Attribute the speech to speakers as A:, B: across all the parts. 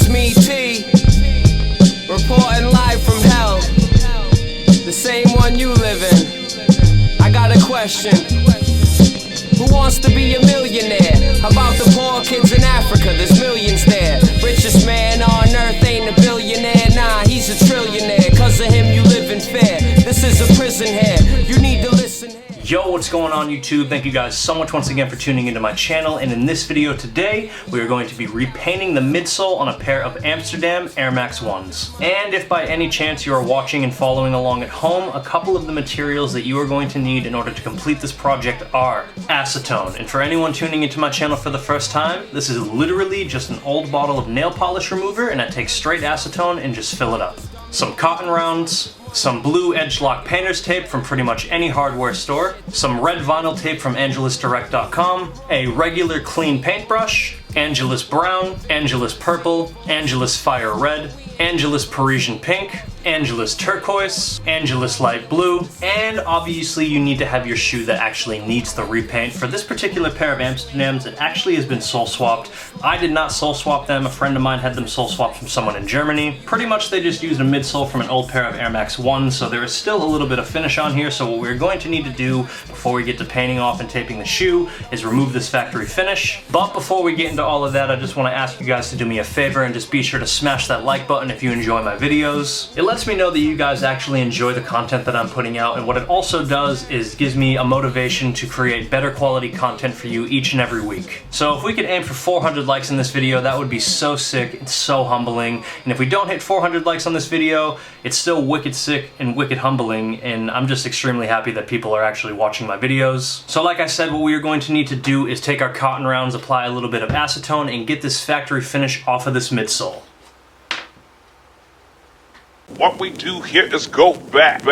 A: me, T, reporting live from hell, the same one you live in. I got a question. Who wants to be a millionaire? How about the poor kids in Africa? There's millions there. Richest man on earth ain't a billionaire. Nah, he's a trillionaire. Cause of him you live in fear. This is a prison here. You need to listen here.
B: Yo, what's going on YouTube? Thank you guys so much once again for tuning into my channel, and in this video today we are going to be repainting the midsole on a pair of Amsterdam Air Max 1s. And if by any chance you are watching and following along at home, a couple of the materials that you are going to need in order to complete this project are acetone. And for anyone tuning into my channel for the first time, this is literally just an old bottle of nail polish remover, and I take straight acetone and just fill it up. Some cotton rounds, some blue edge lock painter's tape from pretty much any hardware store, some red vinyl tape from AngelusDirect.com, a regular clean paintbrush, Angelus brown, Angelus purple, Angelus fire red, Angelus Parisian pink, Angelus turquoise, Angelus light blue, and obviously you need to have your shoe that actually needs the repaint. For this particular pair of Amsterdams, it actually has been sole swapped. I did not sole swap them. A friend of mine had them sole swapped from someone in Germany. Pretty much they just used a midsole from an old pair of Air Max 1s, so there is still a little bit of finish on here. So what we're going to need to do before we get to painting off and taping the shoe is remove this factory finish. But before we get into all of that, I just want to ask you guys to do me a favor and just be sure to smash that like button if you enjoy my videos. It lets me know that you guys actually enjoy the content that I'm putting out, and what it also does is gives me a motivation to create better quality content for you each and every week. So if we could aim for 400 likes in this video, that would be so sick and so humbling. And if we don't hit 400 likes on this video, it's still wicked sick and wicked humbling, and I'm just extremely happy that people are actually watching my videos. So like I said, what we are going to need to do is take our cotton rounds, apply a little bit of acetone, and get this factory finish off of this midsole.
C: What we do here is go back.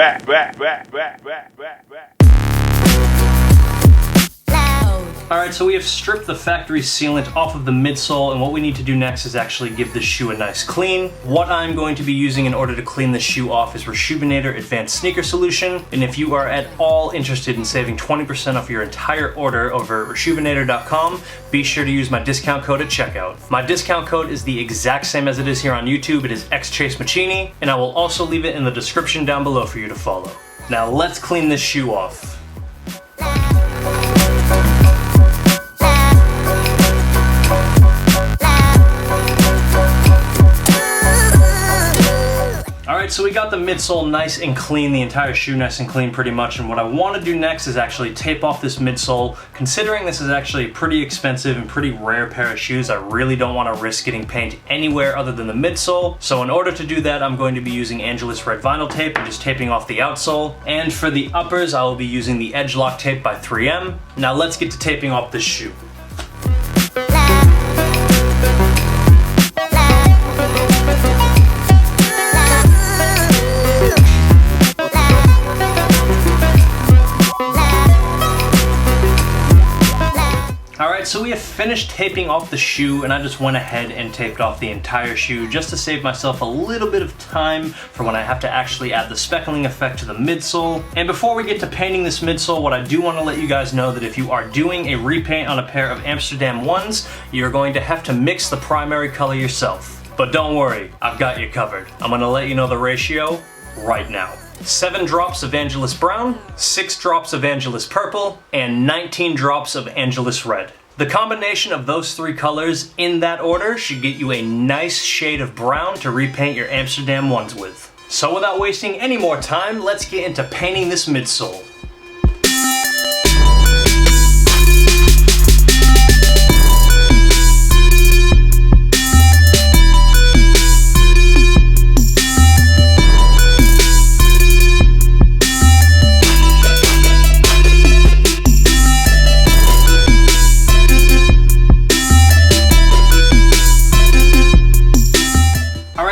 B: Alright, so we have stripped the factory sealant off of the midsole, and what we need to do next is actually give this shoe a nice clean. What I'm going to be using in order to clean this shoe off is Reshoevn8r Advanced Sneaker Solution, and if you are at all interested in saving 20% off your entire order over at Reshoevn8r.com, be sure to use my discount code at checkout. My discount code is the exact same as it is here on YouTube. It is xChaseMacini, and I will also leave it in the description down below for you to follow. Now let's clean this shoe off. Alright, so we got the midsole nice and clean, the entire shoe nice and clean pretty much, and what I want to do next is actually tape off this midsole. Considering this is actually a pretty expensive and pretty rare pair of shoes, I really don't want to risk getting paint anywhere other than the midsole. So in order to do that, I'm going to be using Angelus red vinyl tape and just taping off the outsole. And for the uppers, I will be using the edge lock tape by 3M. Now let's get to taping off this shoe. Alright, so we have finished taping off the shoe, and I just went ahead and taped off the entire shoe just to save myself a little bit of time for when I have to actually add the speckling effect to the midsole. And before we get to painting this midsole, what I do want to let you guys know that if you are doing a repaint on a pair of Amsterdam 1s, you're going to have to mix the primary color yourself. But don't worry, I've got you covered. I'm going to let you know the ratio right now. 7 drops of Angelus brown, 6 drops of Angelus purple, and 19 drops of Angelus red. The combination of those 3 colors in that order should get you a nice shade of brown to repaint your Amsterdam 1s with. So without wasting any more time, let's get into painting this midsole.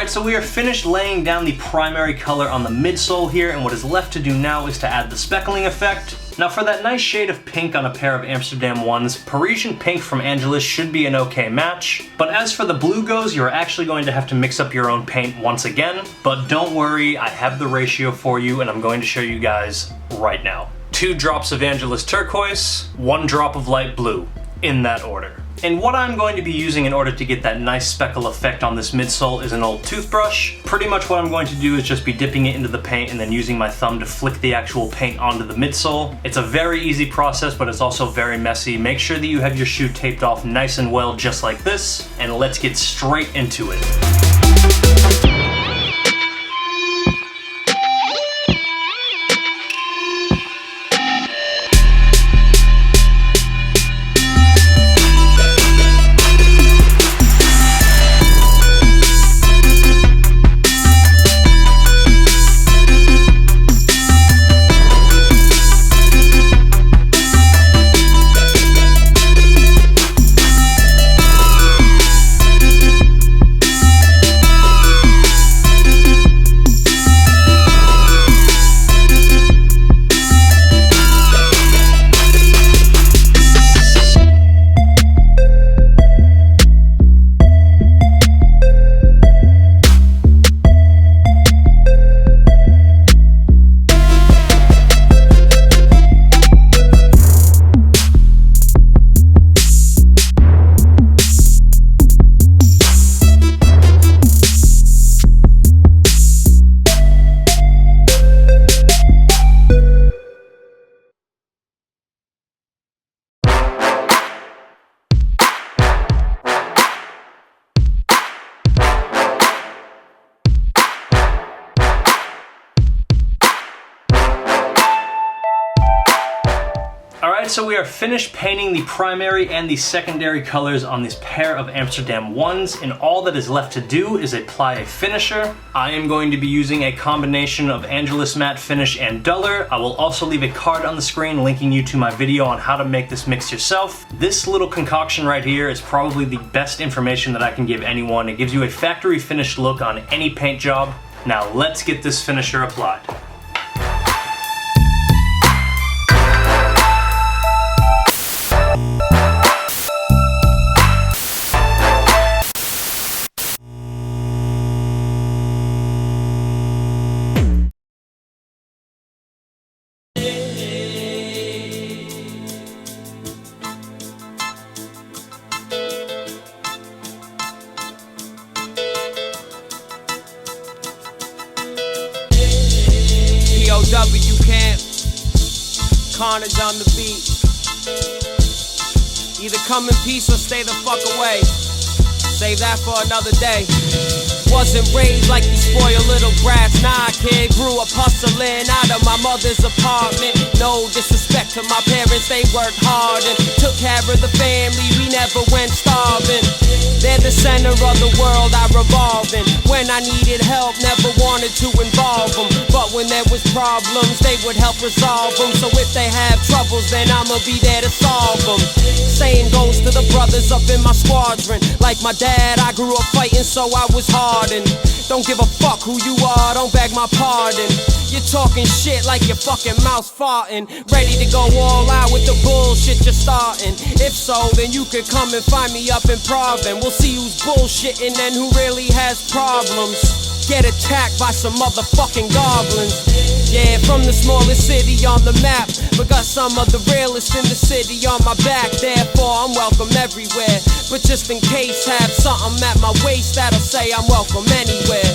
B: So we are finished laying down the primary color on the midsole here, and what is left to do now is to add the speckling effect. Now for that nice shade of pink on a pair of Amsterdam 1s, Parisian pink from Angelus should be an okay match. But as for the blue goes, you're actually going to have to mix up your own paint once again. But don't worry, I have the ratio for you, and I'm going to show you guys right now. 2 drops of Angelus turquoise, 1 drop of light blue, in that order. And what I'm going to be using in order to get that nice speckle effect on this midsole is an old toothbrush. Pretty much what I'm going to do is just be dipping it into the paint and then using my thumb to flick the actual paint onto the midsole. It's a very easy process, but it's also very messy. Make sure that you have your shoe taped off nice and well, just like this, and let's get straight into it. Alright, so we are finished painting the primary and the secondary colors on this pair of Amsterdam 1s, and all that is left to do is apply a finisher. I am going to be using a combination of Angelus Matte Finish and Duller. I will also leave a card on the screen linking you to my video on how to make this mix yourself. This little concoction right here is probably the best information that I can give anyone. It gives you a factory finished look on any paint job. Now let's get this finisher applied.
A: POW camp, carnage on the beat. Either come in peace or stay the fuck away. Save that for another day. Wasn't raised like these spoiled little brats. Nah, kid, grew up hustling out of my mother's apartment. No disrespect to my parents, they worked hard and took care of the family. We never went starving. They're the center of the world I revolve in. When I needed help, never wanted to involve them. But when there was problems, they would help resolve them. So if they have troubles, then I'ma be there to solve them. Same goes to the brothers up in my squadron. Like my dad, I grew up fighting, so I was hardened. Don't give a fuck who you are, don't beg my pardon. You're talking shit like your fucking mouth's farting. Ready to go all out with the bullshit you're starting. If so, then you could come and find me up in Providence. We'll see who's bullshitting and who really has problems. Get attacked by some motherfucking goblins. Yeah, from the smallest city on the map, but got some of the realest in the city on my back. Therefore, I'm welcome everywhere. But just in case, have something at my waist that'll say I'm welcome anywhere.